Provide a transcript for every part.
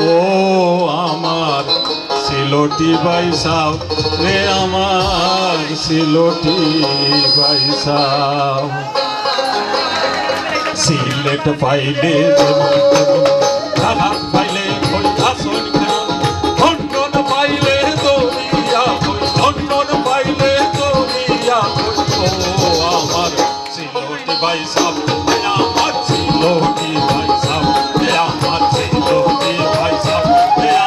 ও আমার সিলোটি ভাই সাহ রে আমার সিলোটি ভাই সাহ সিলেট পাইলে যেমন তেমন ঢাকা পাইলে ওই আসন কেমন লন্ডন পাইলে দরিয়া ওই লন্ডন পাইলে দরিয়া ও আমার সিলোটি ভাই সাহ আমার সিলোটি ভাই সাহ আমার সিলোটি ভাই সাহ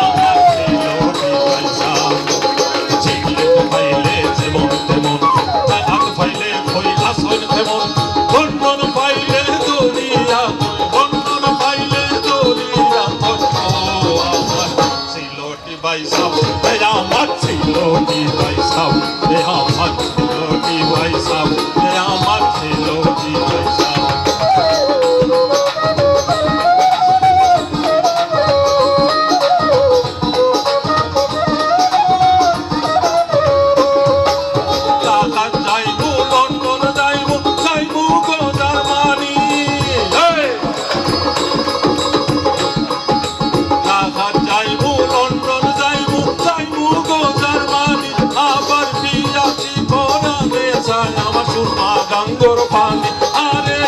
আমার সিলোটি ভাই সাহ সিলেট পাইলে যেমন তেমন ঢাকা পাইলে ওই আসন কেমন লন্ডন পাইলে দরিয়া লন্ডন পাইলে দরিয়া ও আমার সিলোটি ভাই সাহ আমার সিলোটি ভাই সাহ আমার সিলোটি ভাই সাহ আমার সিলোটি ভাই সাহ গাঙ্গর পানি আরে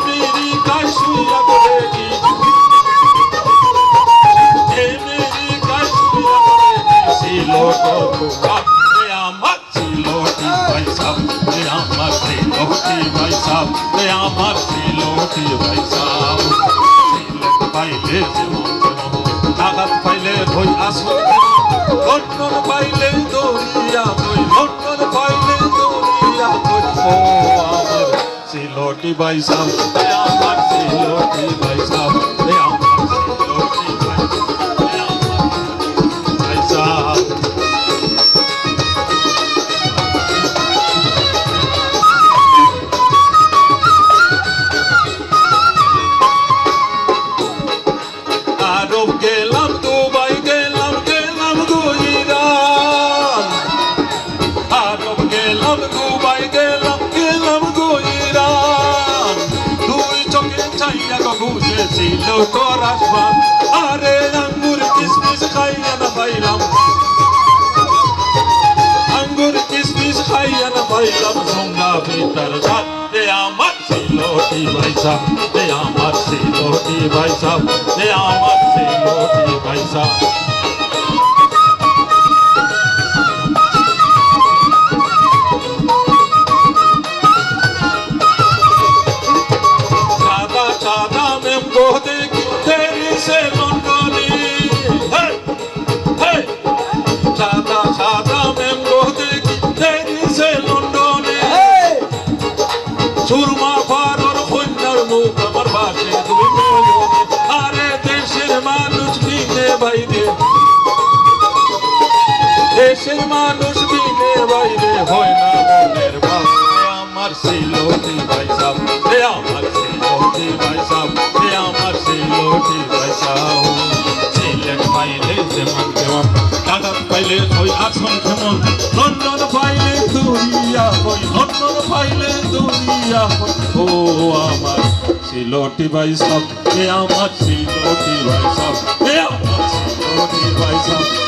মেরি কাশুয়া করে কি মেরি কাশুয়া করে সিলোটো এ আমার সিলোটি ভাই সাহ আমার সিলোটি ভাই সাহ আমার সিলোটি ভাই সাহ সিলেট পাইলে যেমন তেমন ঢাকা পাইলে ওই আসন লন্ডন পাইলে দরিয়া ওই লন্ডন পাইলে দরিয়া ও আমার সিলোটি ভাই সাহ আমার সিলোটি ভাই সাহ আমার সিলোটি ভাই সাহ আরব গেলাম দুবাই গেলাম গেলাম গুজরাট আরব গেলাম দুবাই গেলাম গেলাম গুজরাট দুই চোখে চাইয়া বুঝেছিল তোর আসবান আরে আঙ্গুর কিসমিস খাইয়া না পাইলাম আঙ্গুর কিসমিস খাইয়া না পাইলাম সঙ্গা ভিতর ঘাট রে আমার সিলোটি ভাই সাহ আমার সিলোটি ভাই সাহ আমার সিলোটি ভাই সাহ সাদা সাদা মেমগো দেখি তেরি সে লন্ডনে সাদা সাদা মেমগো দেখি তেরি সে লন্ডনে সুরমা ফারর কন্যার মুখ আমার বাসে দুই নয়নে আরে দেশের মানুষ বিনে বাইরে দেশের মানুষ বিনে বাইরে হয় না মনের ভাব আমার সিলোটি ভাই সাহ আমার সিলোটি ভাই সাহ আমার সিলোটি ভাই সাহ সিলেট পাইলে যেমন তেমন ঢাকা পাইলে ওই আসন কেমন লন্ডন পাইলে দরিয়া ওই লন্ডন পাইলে দরিয়া ও আমার সিলোটি ভাই সাহ আমার সিলোটি ভাই সাহ আমার সিলোটি ভাই সাহ